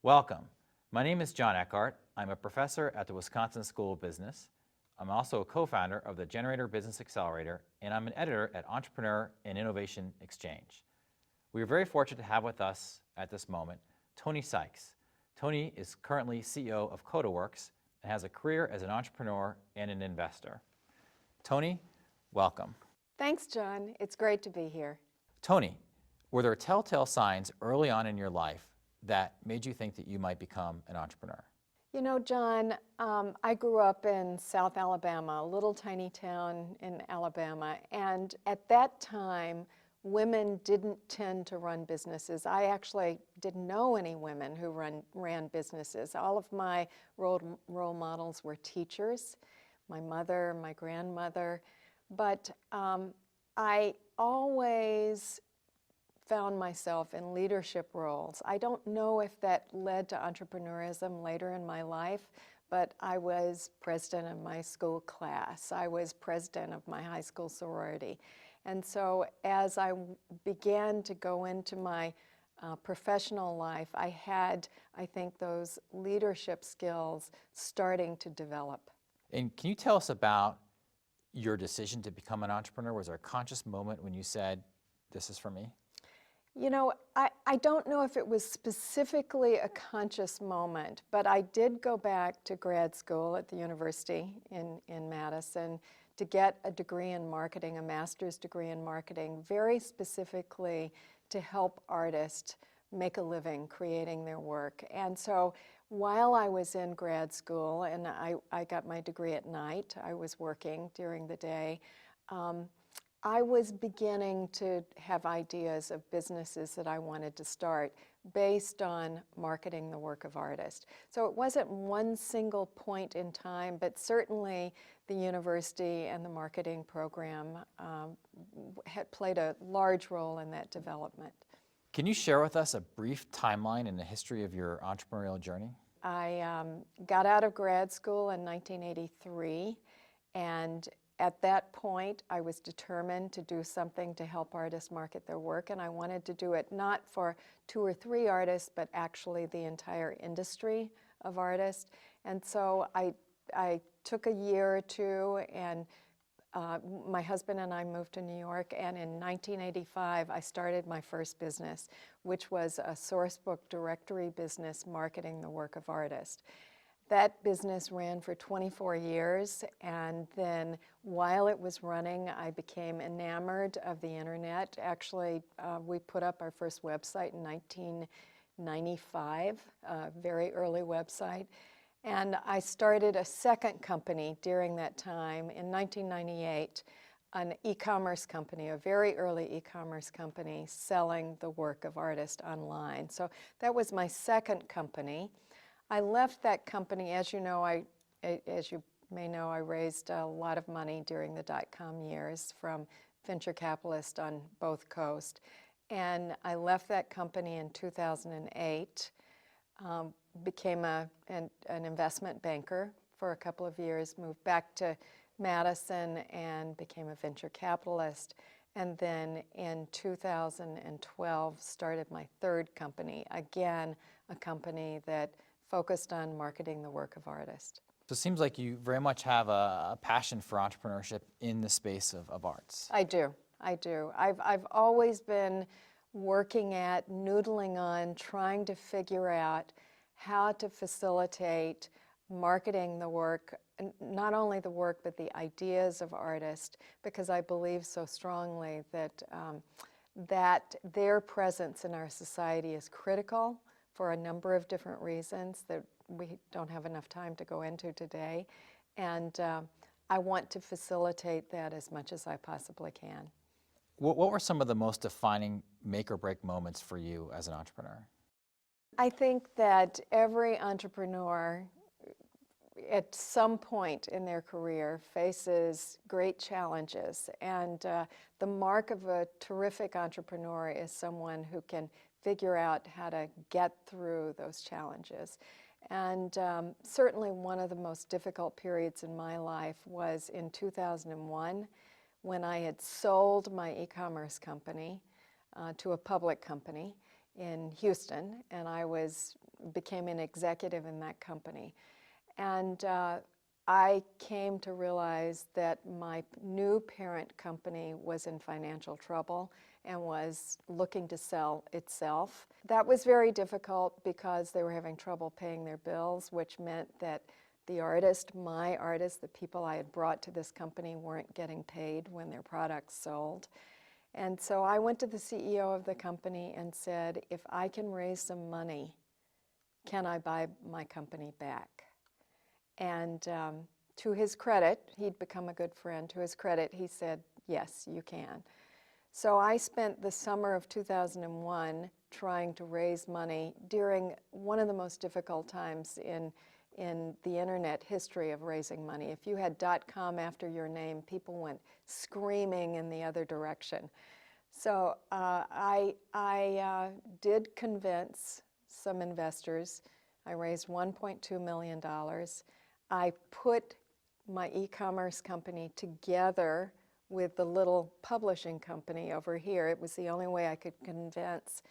Welcome. My name is John Eckhart. I'm a professor at the Wisconsin School of Business. I'm also a co-founder of the Generator Business Accelerator, and I'm an editor at Entrepreneur and Innovation Exchange. We are very fortunate to have with us at this moment Toni Sikes. Toni is currently CEO of CODAworx and has a career as an entrepreneur and an investor. Toni, welcome. Thanks, John. It's great to be here. Toni, were there telltale signs early on in your life that made you think that you might become an entrepreneur? You know, John, I grew up in South Alabama, a little tiny town in Alabama, and at that time, women didn't tend to run businesses. I actually didn't know any women who ran businesses. All of my role models were teachers, my mother, my grandmother, but I always found myself in leadership roles. I don't know if that led to entrepreneurism later in my life, but I was president of my school class. I was president of my high school sorority. And so as I began to go into my professional life, I had, I think, those leadership skills starting to develop. And can you tell us about your decision to become an entrepreneur? Was there a conscious moment when you said, this is for me? You know, I don't know if it was specifically a conscious moment, but I did go back to grad school at the university in Madison to get a degree in marketing, a master's degree in marketing, very specifically to help artists make a living creating their work. And so while I was in grad school, and I got my degree at night, I was working during the day, I was beginning to have ideas of businesses that I wanted to start based on marketing the work of artists. So it wasn't one single point in time, but certainly the university and the marketing program had played a large role in that development. Can you share with us a brief timeline in the history of your entrepreneurial journey? I got out of grad school in 1983, and at that point, I was determined to do something to help artists market their work, and I wanted to do it not for 2 or 3 artists, but actually the entire industry of artists. And so I took a year or two, and my husband and I moved to New York, and in 1985, I started my first business, which was a source book directory business marketing the work of artists. That business ran for 24 years, and then while it was running, I became enamored of the internet. Actually, we put up our first website in 1995, a very early website, and I started a second company during that time in 1998, an e-commerce company, a very early e-commerce company selling the work of artists online. So that was my second company. I left that company, as you may know, I raised a lot of money during the dot-com years from venture capitalists on both coasts. And I left that company in 2008, became an investment banker for a couple of years, moved back to Madison and became a venture capitalist. And then in 2012, started my third company, again, a company that focused on marketing the work of artists. So it seems like you very much have a passion for entrepreneurship in the space of arts. I do. I've always been working at, noodling on, trying to figure out how to facilitate marketing the work, not only the work, but the ideas of artists, because I believe so strongly that, that their presence in our society is critical for a number of different reasons that we don't have enough time to go into today. And I want to facilitate that as much as I possibly can. What were some of the most defining make or break moments for you as an entrepreneur? I think that every entrepreneur at some point in their career faces great challenges. And the mark of a terrific entrepreneur is someone who can figure out how to get through those challenges. And certainly one of the most difficult periods in my life was in 2001 when I had sold my e-commerce company to a public company in Houston, and I was became an executive in that company. And I came to realize that my new parent company was in financial trouble and was looking to sell itself. That was very difficult because they were having trouble paying their bills, which meant that the artist, my artists, the people I had brought to this company weren't getting paid when their products sold. And so I went to the CEO of the company and said, if I can raise some money, can I buy my company back? And to his credit, he'd become a good friend. To his credit, he said, yes, you can. So I spent the summer of 2001 trying to raise money during one of the most difficult times in the internet history of raising money. If you had .com after your name, people went screaming in the other direction. So I did convince some investors. I raised $1.2 million. I put my e-commerce company together with the little publishing company over here. It was the only way I could convince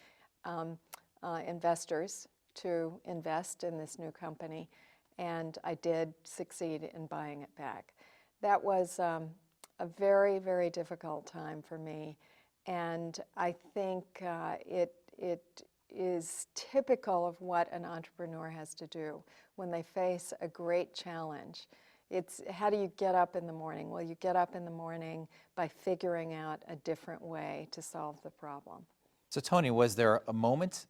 investors to invest in this new company, and I did succeed in buying it back. That was a very, very difficult time for me, and I think it is typical of what an entrepreneur has to do when they face a great challenge. It's how do you get up in the morning? Well, you get up in the morning by figuring out a different way to solve the problem. So Toni, was there a moment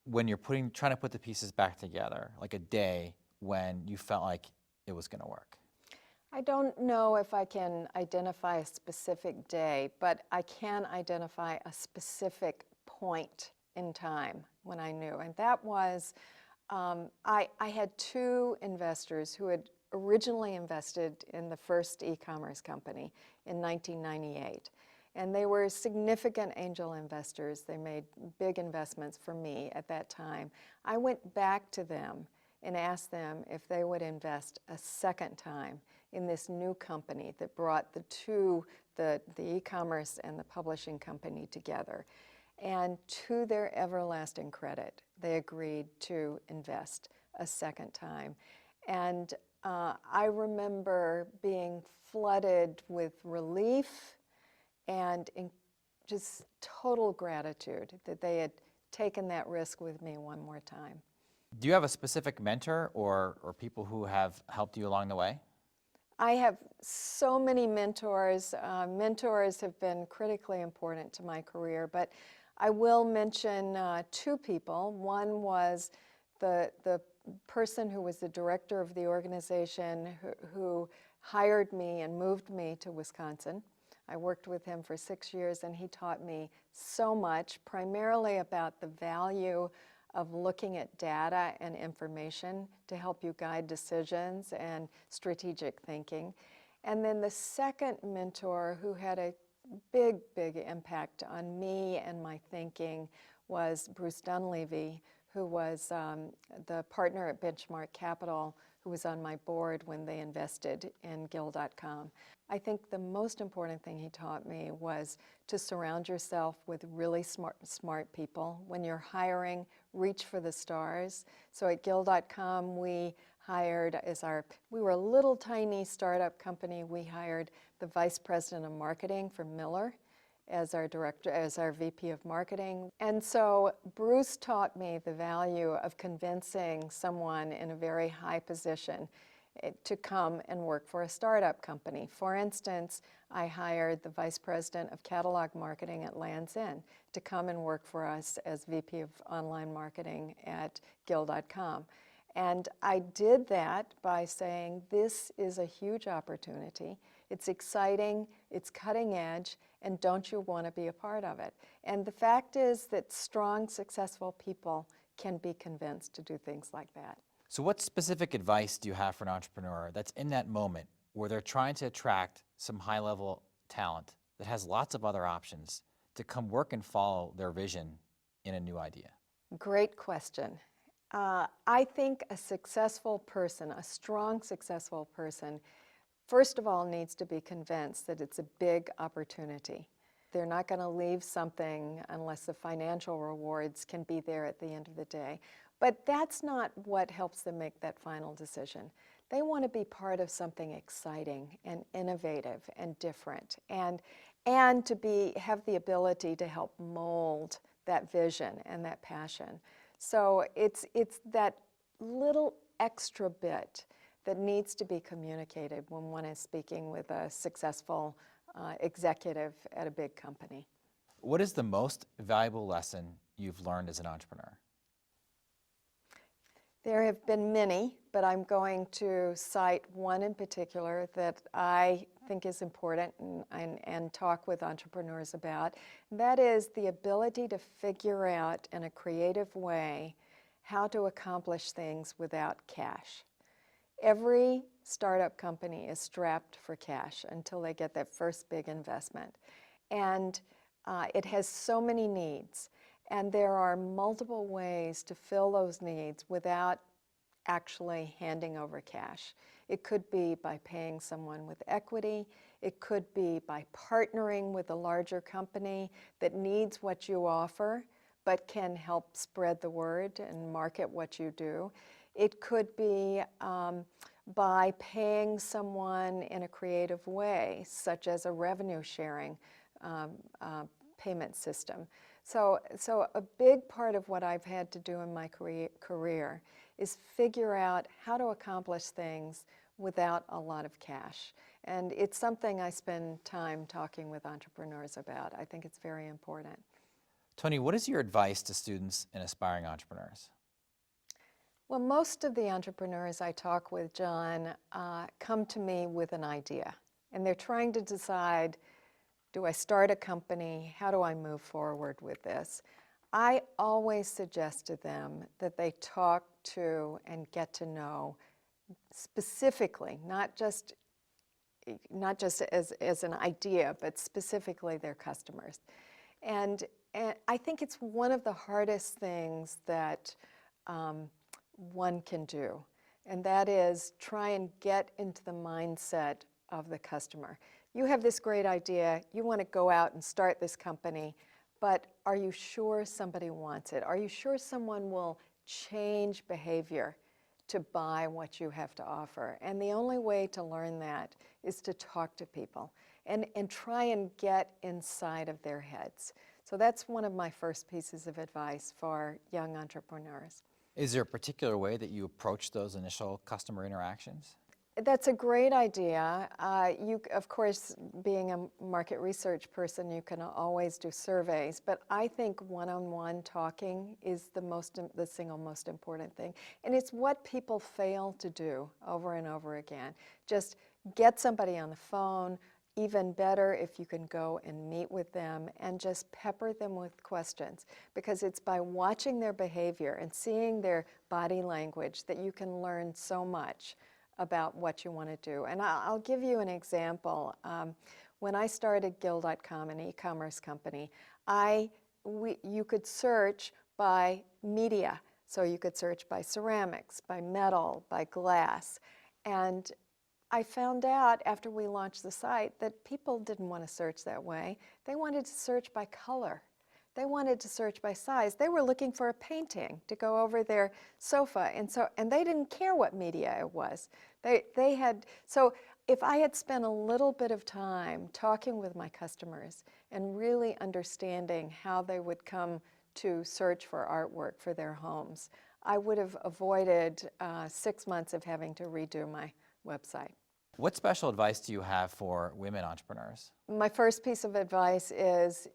when you're trying to put the pieces back together, like a day when you felt like it was going to work? I don't know if I can identify a specific day, but I can identify a specific point in time when I knew. And that was, I had two investors who had originally invested in the first e-commerce company in 1998. And they were significant angel investors. They made big investments for me at that time. I went back to them and asked them if they would invest a second time in this new company that brought the e-commerce and the publishing company together. And to their everlasting credit, they agreed to invest a second time. And I remember being flooded with relief and just total gratitude that they had taken that risk with me one more time. Do you have a specific mentor or people who have helped you along the way? I have so many mentors. Mentors have been critically important to my career, but I will mention two people. One was the person who was the director of the organization who hired me and moved me to Wisconsin. I worked with him for 6 years, and he taught me so much, primarily about the value of looking at data and information to help you guide decisions and strategic thinking. And then the second mentor who had a big, big impact on me and my thinking was Bruce Dunleavy, who was the partner at Benchmark Capital, who was on my board when they invested in Gill.com. I think the most important thing he taught me was to surround yourself with really smart people. When you're hiring, reach for the stars. So at Gill.com, we hired, we were a little tiny startup company, we hired the vice president of marketing for Miller as our director, as our VP of marketing. And so Bruce taught me the value of convincing someone in a very high position to come and work for a startup company. For instance, I hired the vice president of catalog marketing at Lands' End to come and work for us as VP of online marketing at Gill.com. And I did that by saying, this is a huge opportunity. It's exciting, it's cutting edge, and don't you want to be a part of it? And the fact is that strong, successful people can be convinced to do things like that. So what specific advice do you have for an entrepreneur that's in that moment where they're trying to attract some high-level talent that has lots of other options to come work and follow their vision in a new idea? Great question. I think a successful person, a strong, successful person, first of all needs to be convinced that it's a big opportunity. they're not going to leave something unless the financial rewards can be there at the end of the day. But that's not what helps them make that final decision. They want to be part of something exciting and innovative and different, and to have the ability to help mold that vision and that passion. So it's that little extra bit that needs to be communicated when one is speaking with a successful executive at a big company. What is the most valuable lesson you've learned as an entrepreneur? There have been many, but I'm going to cite one in particular that I think is important and talk with entrepreneurs about. That is the ability to figure out in a creative way how to accomplish things without cash. Every startup company is strapped for cash until they get that first big investment. And it has so many needs. And there are multiple ways to fill those needs without actually handing over cash. It could be by paying someone with equity. It could be by partnering with a larger company that needs what you offer but can help spread the word and market what you do. It could be by paying someone in a creative way, such as a revenue sharing payment system. So a big part of what I've had to do in my career is figure out how to accomplish things without a lot of cash. And it's something I spend time talking with entrepreneurs about. I think it's very important. Toni, what is your advice to students and aspiring entrepreneurs? Well, most of the entrepreneurs I talk with, John, come to me with an idea. And they're trying to decide, do I start a company? How do I move forward with this? I always suggest to them that they talk to and get to know specifically, not just as an idea, but specifically their customers. And I think it's one of the hardest things that one can do, and that is try and get into the mindset of the customer. You have this great idea, you want to go out and start this company, but are you sure somebody wants it? Are you sure someone will change behavior to buy what you have to offer? And the only way to learn that is to talk to people and try and get inside of their heads. So that's one of my first pieces of advice for young entrepreneurs. Is there a particular way that you approach those initial customer interactions? That's a great idea. Of course, being a market research person, you can always do surveys, but I think one-on-one talking is the single most important thing. And it's what people fail to do over and over again. Just get somebody on the phone. Even better if you can go and meet with them and just pepper them with questions, because it's by watching their behavior and seeing their body language that you can learn so much about what you want to do. And I'll give you an example. When I started Gill.com, an e-commerce company, you could search by media. So you could search by ceramics, by metal, by glass. And I found out after we launched the site that people didn't want to search that way. They wanted to search by color. They wanted to search by size. They were looking for a painting to go over their sofa, and they didn't care what media it was. So if I had spent a little bit of time talking with my customers and really understanding how they would come to search for artwork for their homes, I would have avoided 6 months of having to redo my website. What special advice do you have for women entrepreneurs? My first piece of advice is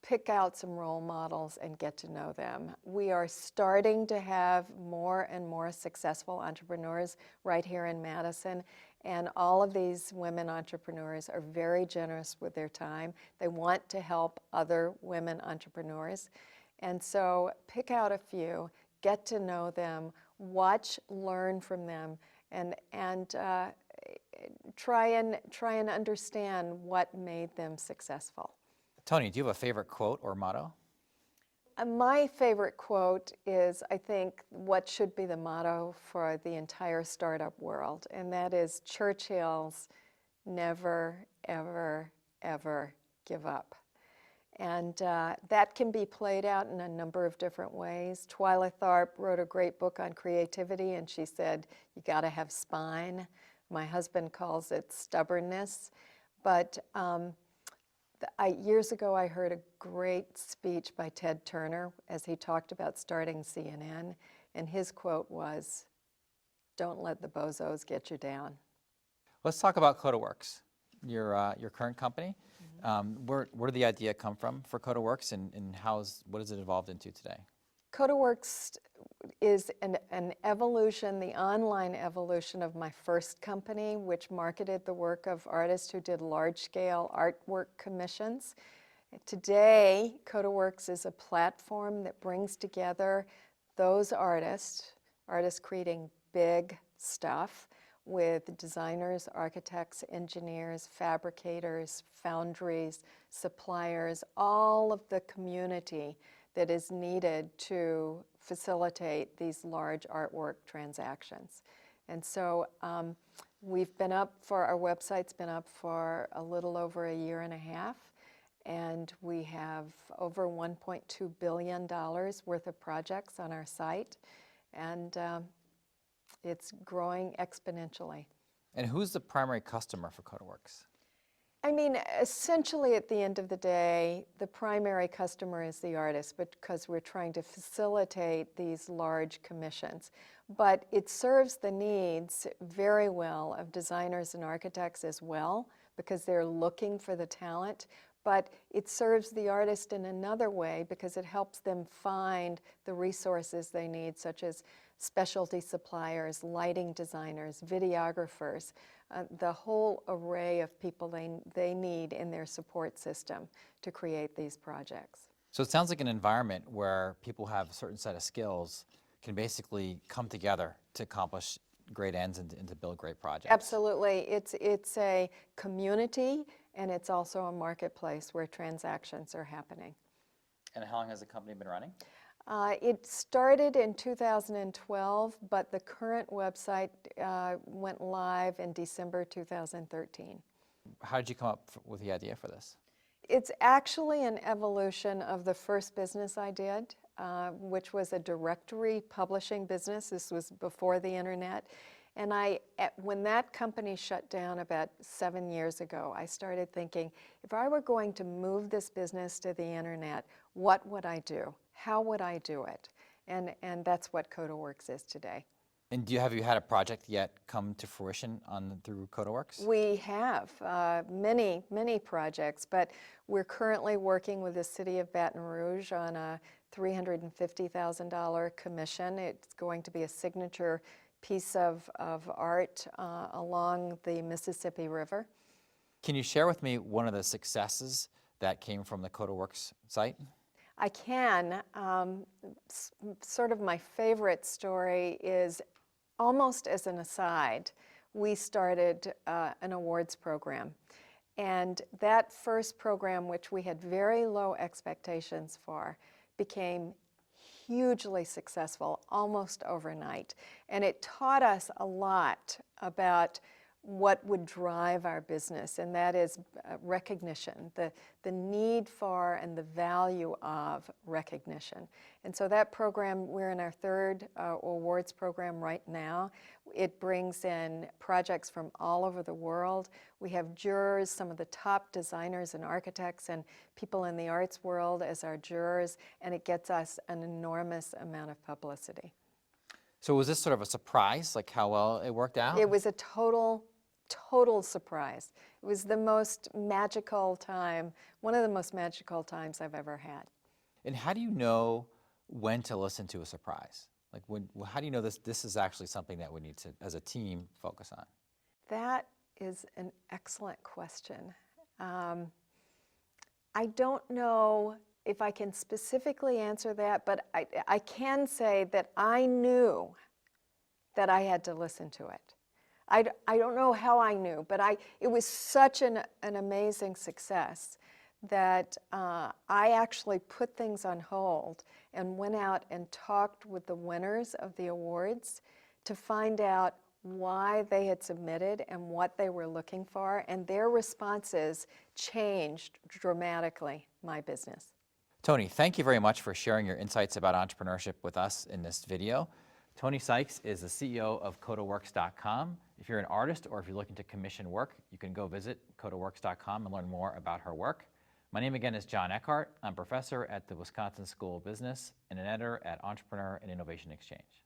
pick out some role models and get to know them. We are starting to have more and more successful entrepreneurs right here in Madison, and all of these women entrepreneurs are very generous with their time. They want to help other women entrepreneurs. And so pick out a few, get to know them, watch, learn from them, and try and understand what made them successful. Toni, do you have a favorite quote or motto? My favorite quote is, I think, what should be the motto for the entire startup world, and that is Churchill's never, ever, ever give up. And that can be played out in a number of different ways. Twyla Tharp wrote a great book on creativity, and she said, you got to have spine. My husband calls it stubbornness. But years ago, I heard a great speech by Ted Turner as he talked about starting CNN, and his quote was, "Don't let the bozos get you down." Let's talk about CODAworx, your current company. Where did the idea come from for CODAworx, and what has it evolved into today? CODAworx is an evolution, the online evolution of my first company, which marketed the work of artists who did large-scale artwork commissions. Today, CODAworx is a platform that brings together those artists creating big stuff, with designers, architects, engineers, fabricators, foundries, suppliers, all of the community that is needed to facilitate these large artwork transactions. And so we've been up for, our website's been up for a little over a year and a half, and we have over $1.2 billion worth of projects on our site, and it's growing exponentially. And who's the primary customer for CODAworx? I mean, essentially at the end of the day, the primary customer is the artist, because we're trying to facilitate these large commissions. But it serves the needs very well of designers and architects as well, because they're looking for the talent. But it serves the artist in another way, because it helps them find the resources they need, such as specialty suppliers, lighting designers, videographers, the whole array of people they need in their support system to create these projects. So it sounds like an environment where people have a certain set of skills can basically come together to accomplish great ends and to build great projects. Absolutely. It's a community, and it's also a marketplace where transactions are happening. And how long has the company been running? It started in 2012, but the current website went live in December 2013. How did you come up with the idea for this? It's actually an evolution of the first business I did, which was a directory publishing business. This was before the internet. And when that company shut down about 7 years ago, I started thinking, if I were going to move this business to the internet, what would I do? How would I do it? And that's what CODAworx is today. And have you had a project yet come to fruition through CODAworx? We have many, many projects, but we're currently working with the city of Baton Rouge on a $350,000 commission. It's going to be a signature piece of art along the Mississippi River. Can you share with me one of the successes that came from the CODAworx site? I can. Sort of my favorite story is, almost as an aside, we started an awards program. And that first program, which we had very low expectations for, became hugely successful almost overnight. And it taught us a lot about what would drive our business, and that is recognition, the need for and the value of recognition. And so that program, we're in our third awards program right now. It brings in projects from all over the world. We have jurors, some of the top designers and architects and people in the arts world as our jurors, and it gets us an enormous amount of publicity. So was this sort of a surprise, like how well it worked out? It was a total surprise. It was the most magical time, one of the most magical times I've ever had. And how do you know when to listen to a surprise? Like how do you know this is actually something that we need to, as a team, focus on? That is an excellent question. I don't know if I can specifically answer that, but I can say that I knew that I had to listen to it. I don't know how I knew, but it was such an amazing success that I actually put things on hold and went out and talked with the winners of the awards to find out why they had submitted and what they were looking for, and their responses changed dramatically my business. Toni, thank you very much for sharing your insights about entrepreneurship with us in this video. Toni Sikes is the CEO of CODAworx.com. If you're an artist or if you're looking to commission work, you can go visit CODAworx.com and learn more about her work. My name again is John Eckhart. I'm professor at the Wisconsin School of Business and an editor at Entrepreneur and Innovation Exchange.